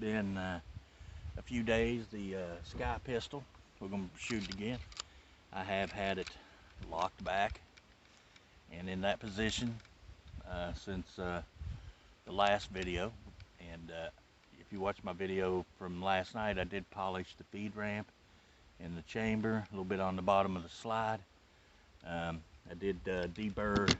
been a few days. The Sccy pistol, we're going to shoot it again. I have had it locked back and in that position since the last video. And if you watch my video from last night, I did polish the feed ramp and the chamber, a little bit on the bottom of the slide. I did deburr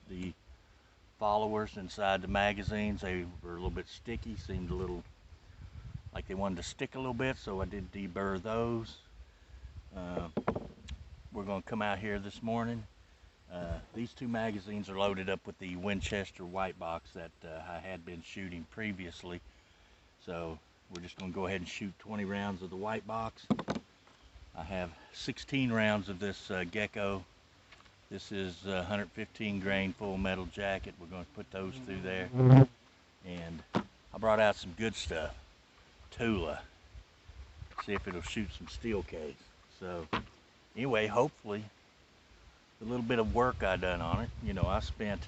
the followers inside the magazines. They were a little bit sticky, seemed a little like they wanted to stick a little bit, so I did deburr those. We're going to come out here this morning. These two magazines are loaded up with the Winchester white box that I had been shooting previously. So we're just going to go ahead and shoot 20 rounds of the white box. I have 16 rounds of this Gecko. This is 115 grain full metal jacket. We're going to put those through there. And I brought out some good stuff. Tula. See if it'll shoot some steel case. So anyway, hopefully the little bit of work I done on it, you know, I spent,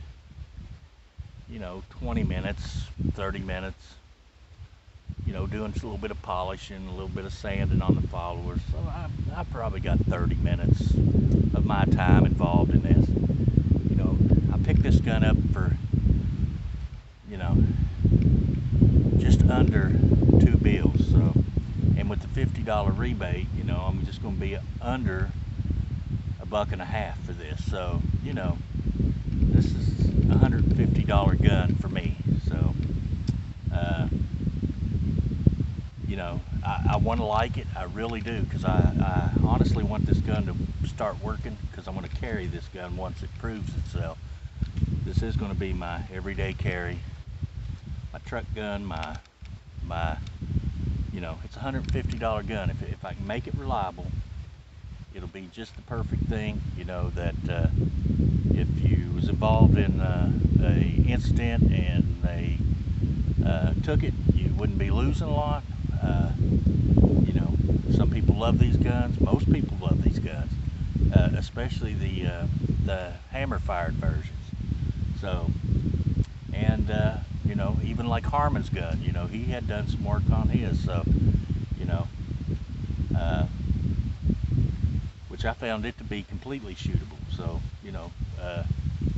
20 minutes, 30 minutes, doing a little bit of polishing, a little bit of sanding on the followers. So I probably got 30 minutes of my time involved in this. I picked this gun up for, just under 2 bills. So, and with the $50 rebate, I'm just going to be under $1.50 for this. So, this is a $150 gun for me. So, I want to like it. I really do, because I honestly want this gun to start working, because I'm going to carry this gun once it proves itself. This is going to be my everyday carry, my truck gun, my it's a $150 gun. If I can make it reliable, it'll be just the perfect thing. That if you was involved in a incident and they took it, you wouldn't be losing a lot. Some people love these guns. Most people love these guns, especially the hammer fired versions. So, and even like Harmon's gun, he had done some work on his. So, which I found it to be completely shootable. So,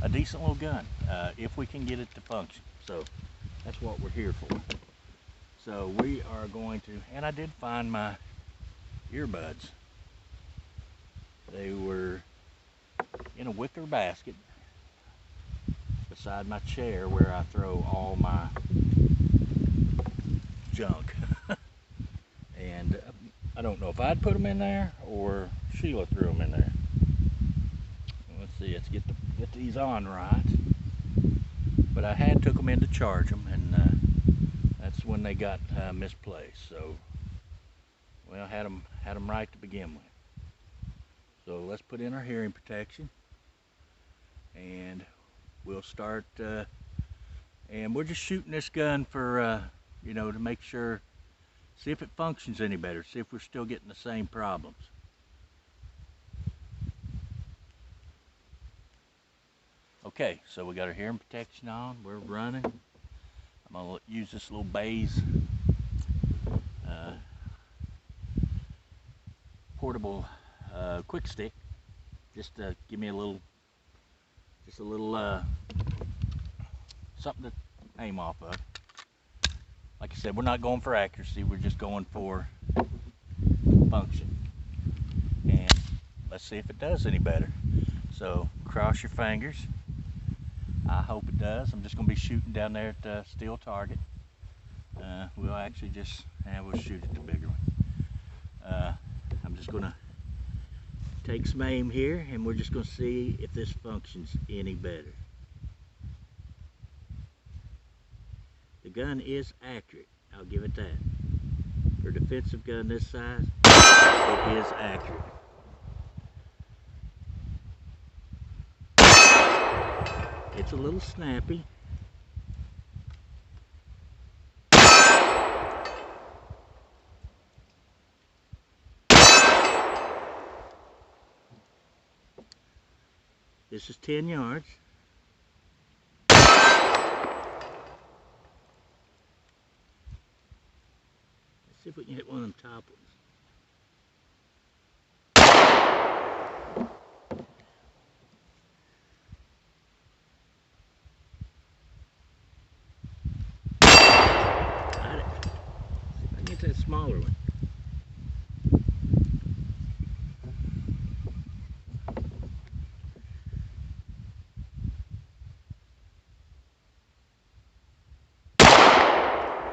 a decent little gun, if we can get it to function. So that's what we're here for. So we are going to, and I did find my earbuds. They were in a wicker basket beside my chair where I throw all my junk. And I don't know if I'd put them in there or Sheila threw them in there. Let's see, let's get these on right. But I had took them in to charge them, and that's when they got misplaced. So, well, had them right to begin with. So let's put in our hearing protection, and we'll start. And we're just shooting this gun for, to make sure, see if it functions any better, see if we're still getting the same problems. Okay, so we got our hearing protection on. We're running. I'm gonna use this little Baize portable quick stick, just to give me a little something to aim off of. Like I said, we're not going for accuracy, we're just going for function. And let's see if it does any better. So cross your fingers. I hope it does. I'm just going to be shooting down there at the steel target. We'll actually just, we'll shoot at the bigger one. I'm just going to take some aim here, and we're just going to see if this functions any better. The gun is accurate, I'll give it that. For a defensive gun this size, it is accurate. It's a little snappy. This is 10 yards. smaller one.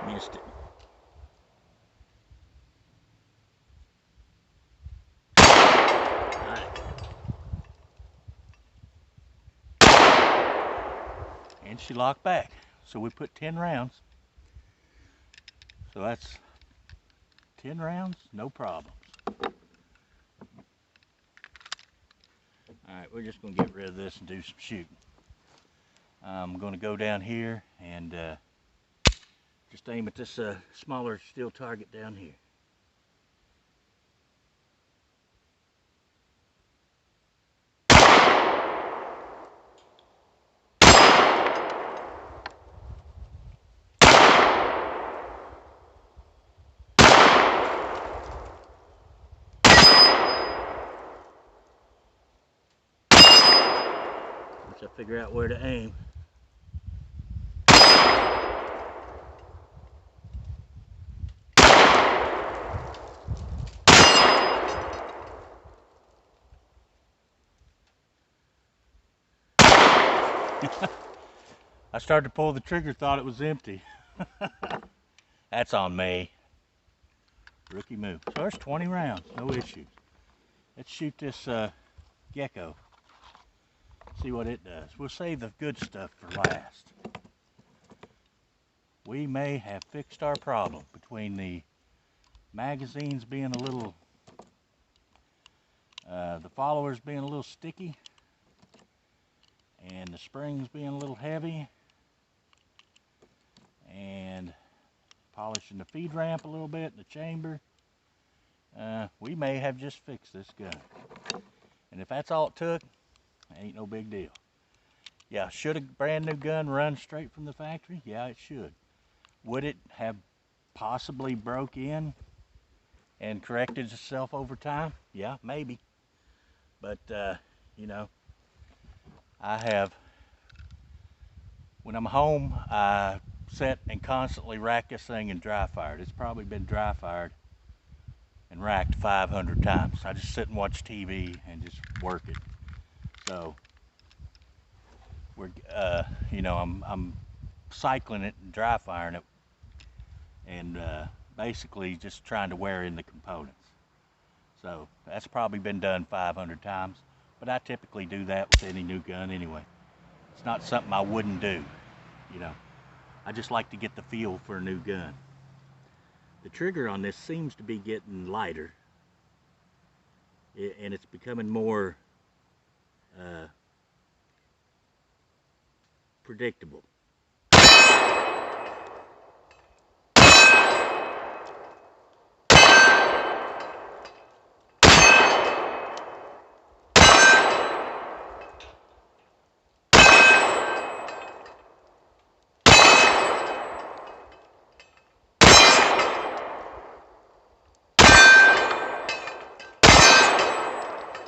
Missed it. And she locked back. So we put 10 rounds. So that's 10 rounds, no problems. Alright, we're just going to get rid of this and do some shooting. I'm going to go down here and just aim at this smaller steel target down here. Once I figure out where to aim. I started to pull the trigger, thought it was empty. That's on me. Rookie move. So there's 20 rounds, no issues. Let's shoot this gecko. See what it does. We'll save the good stuff for last. We may have fixed our problem between the magazines being a little, the followers being a little sticky, and the springs being a little heavy, and polishing the feed ramp a little bit in the chamber. We may have just fixed this gun. And if that's all it took, ain't no big deal. Yeah, should a brand new gun run straight from the factory? Yeah, it should. Would it have possibly broke in and corrected itself over time? Yeah, maybe. But, you know, I have, when I'm home, I set and constantly rack this thing and dry fired. It's probably been dry fired and racked 500 times. I just sit and watch TV and just work it. So we're, you know, I'm cycling it and dry firing it, and basically just trying to wear in the components. So that's probably been done 500 times, but I typically do that with any new gun anyway. It's not something I wouldn't do, you know. I just like to get the feel for a new gun. The trigger on this seems to be getting lighter, and it's becoming more predictable.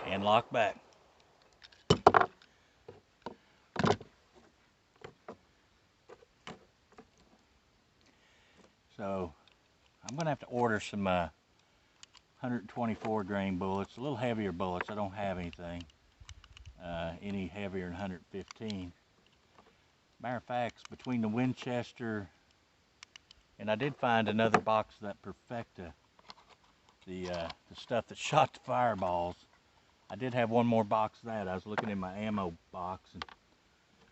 And lock back. So I'm going to have to order some 124 grain bullets, a little heavier bullets. I don't have anything any heavier than 115. Matter of fact, between the Winchester, and I did find another box of that Perfecta, the stuff that shot the fireballs. I did have one more box of that. I was looking in my ammo box, and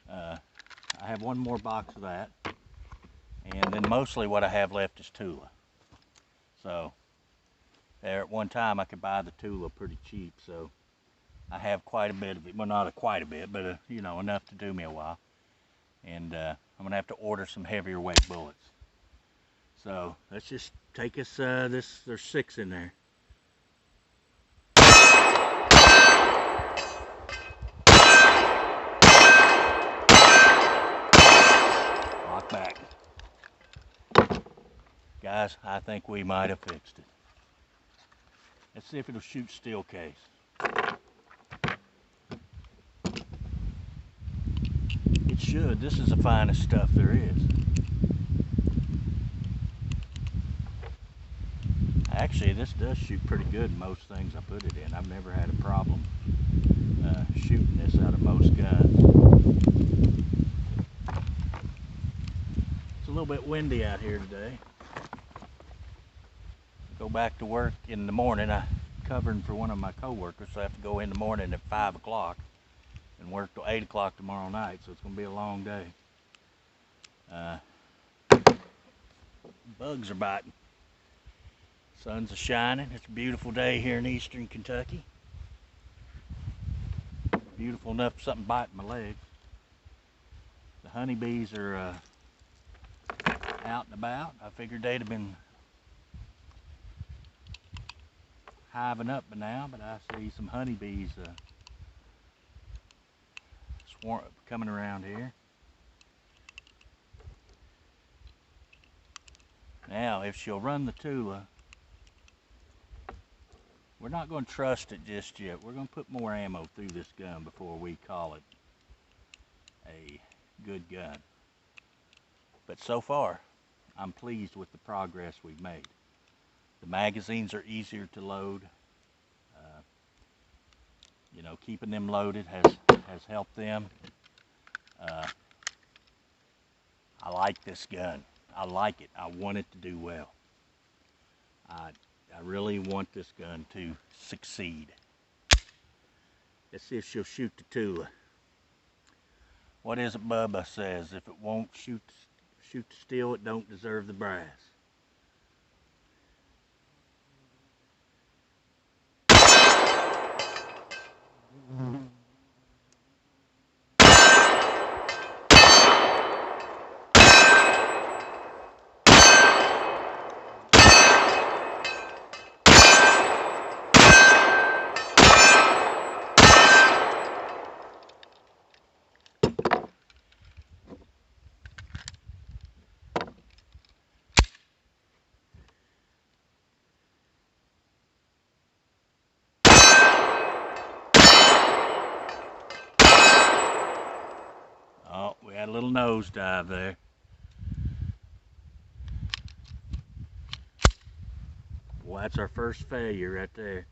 I have one more box of that. And then mostly what I have left is Tula. So there at one time I could buy the Tula pretty cheap, so I have quite a bit of it. Well, not quite a bit, but you know, enough to do me a while. And I'm gonna have to order some heavier weight bullets. So let's just take us this. There's 6 in there. Lock back. Guys, I think we might have fixed it. Let's see if it'll shoot steel case. It should. This is the finest stuff there is. Actually, this does shoot pretty good in most things I put it in. I've never had a problem shooting this out of most guns. It's a little bit windy out here today. Go back to work in the morning. I'm covering for one of my co-workers, so I have to go in the morning at 5 o'clock and work till 8 o'clock tomorrow night, so it's going to be a long day. Bugs are biting. Sun's a shining. It's a beautiful day here in eastern Kentucky. Beautiful enough for something biting my leg. The honeybees are out and about. I figured they'd have been hiving up by now, but I see some honeybees coming around here. Now, if she'll run the Tula, we're not going to trust it just yet. We're going to put more ammo through this gun before we call it a good gun. But so far, I'm pleased with the progress we've made. The magazines are easier to load. You know, keeping them loaded has helped them. I like this gun. I like it. I want it to do well. I really want this gun to succeed. Let's see if she'll shoot the Tula. What is it Bubba says? If it won't shoot the steel, it don't deserve the brass. Oh, we had a little nosedive there. Well, that's our first failure right there.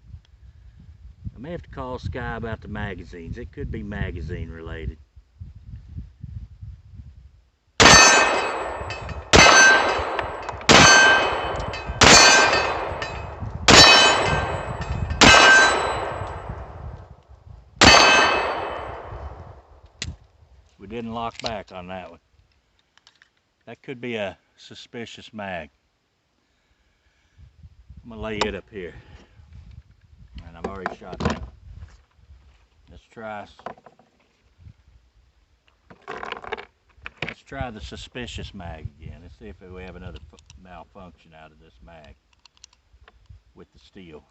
I may have to call Sccy about the magazines. It could be magazine related. We didn't lock back on that one. That could be a suspicious mag. I'm gonna lay it up here. And I've already shot that. Let's try the suspicious mag again. Let's see if we have another malfunction out of this mag with the steel.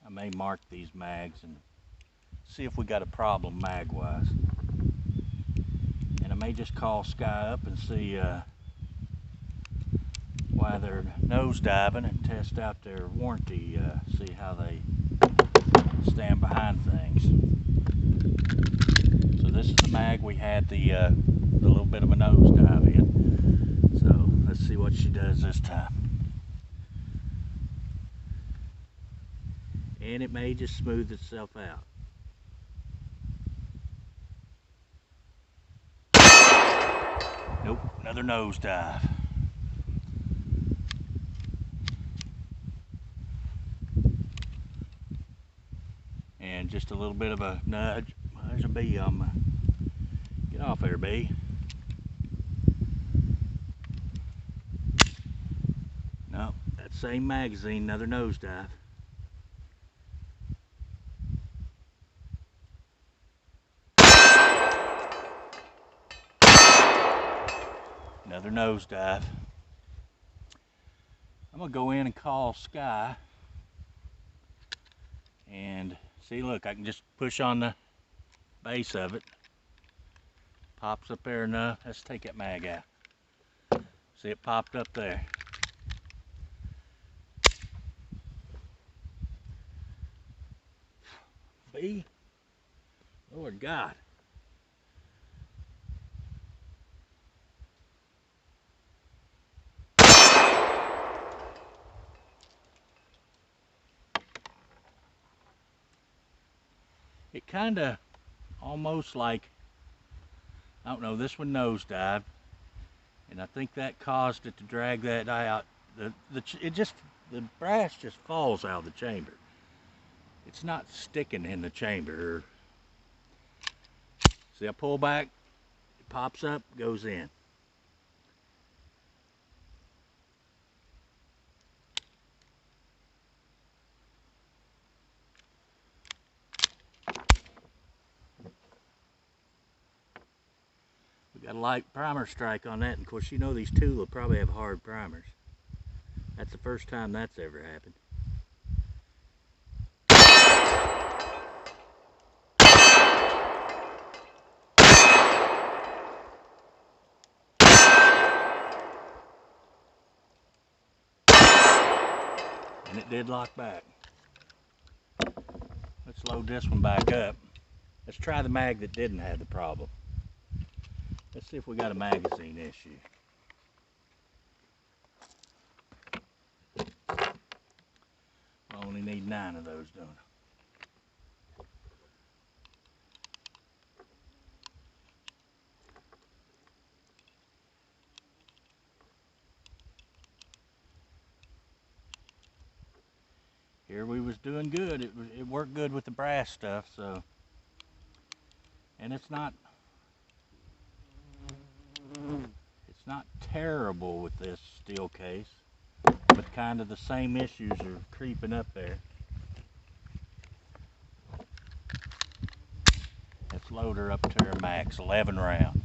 I may mark these mags and see if we got a problem mag-wise. And I may just call Sccy up and see why they're nosediving and test out their warranty, see how they stand behind things. So this is the mag we had the little bit of a nosedive in. So let's see what she does this time. And it may just smooth itself out. Nope, another nosedive. And just a little bit of a nudge. Well, there's a bee on my... Get off there, bee. No, that same magazine, another nosedive. Another nosedive. I'm gonna go in and call Sccy and see, look, I can just push on the base of it. Pops up there enough. Let's take that mag out. See, it popped up there. Bee, Lord God. kind of almost like, I don't know, this one nosedived, and I think that caused it to drag that out. The brass just falls out of the chamber. It's not sticking in the chamber. See, I pull back, it pops up, goes in. We got a light primer strike on that, and of course you know these two will probably have hard primers. That's the first time that's ever happened. And it did lock back. Let's load this one back up. Let's try the mag that didn't have the problem. Let's see if we got a magazine issue. I only need 9 of those, don't I? Here we was doing good. It worked good with the brass stuff, so. And it's not terrible with this steel case, but kind of the same issues are creeping up there. Let's load her up to her max, 11 rounds.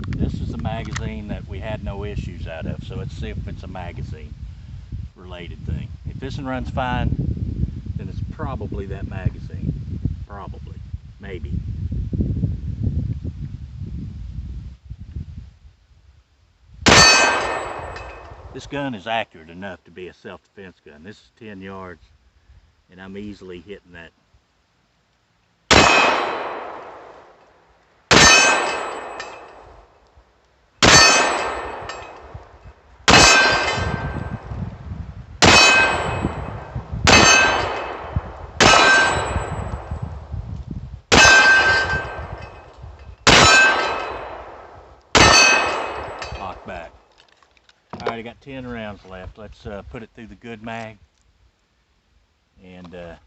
This is the magazine that we had no issues out of, so let's see if it's a magazine related thing. If this one runs fine, then it's probably that magazine. Probably. Maybe. This gun is accurate enough to be a self-defense gun. This is 10 yards, and I'm easily hitting that. Lock back. Alright, I got 10 rounds left. Let's put it through the good mag. And if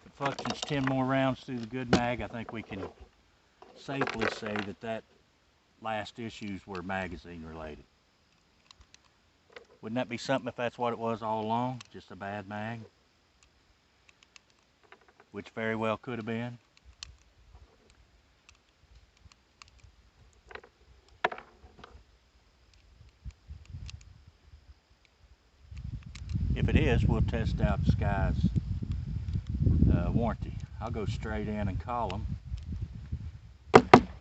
it functions 10 more rounds through the good mag, I think we can safely say that last issues were magazine related. Wouldn't that be something if that's what it was all along? Just a bad mag? Which very well could have been. If it is, we'll test out Sccy's warranty. I'll go straight in and call them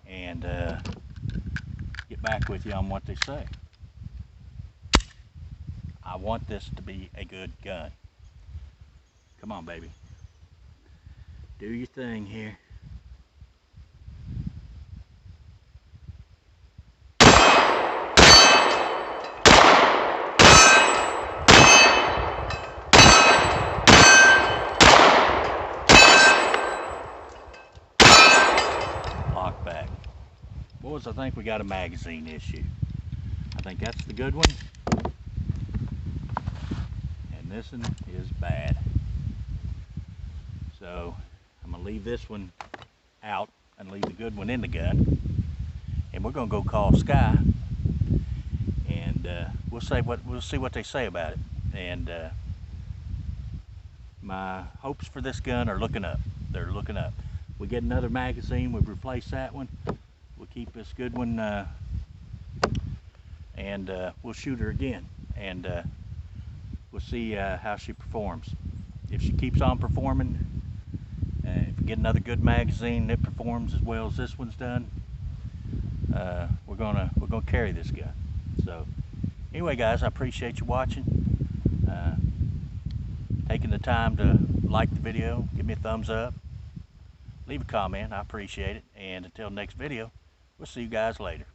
and get back with you on what they say. I want this to be a good gun. Come on, baby. Do your thing here. Lock back. Boys, I think we got a magazine issue. I think that's the good one. And this one is bad. So I'm gonna leave this one out and leave the good one in the gun. And we're gonna go call Sccy, and we'll see what they say about it. And my hopes for this gun are looking up. They're looking up. We get another magazine, we replace that one. We'll keep this good one, and we'll shoot her again, and we'll see how she performs. If she keeps on performing, if we get another good magazine that performs as well as this one's done, we're gonna carry this gun. So anyway, guys, I appreciate you watching, taking the time to like the video, give me a thumbs up, leave a comment. I appreciate it. And until next video, we'll see you guys later.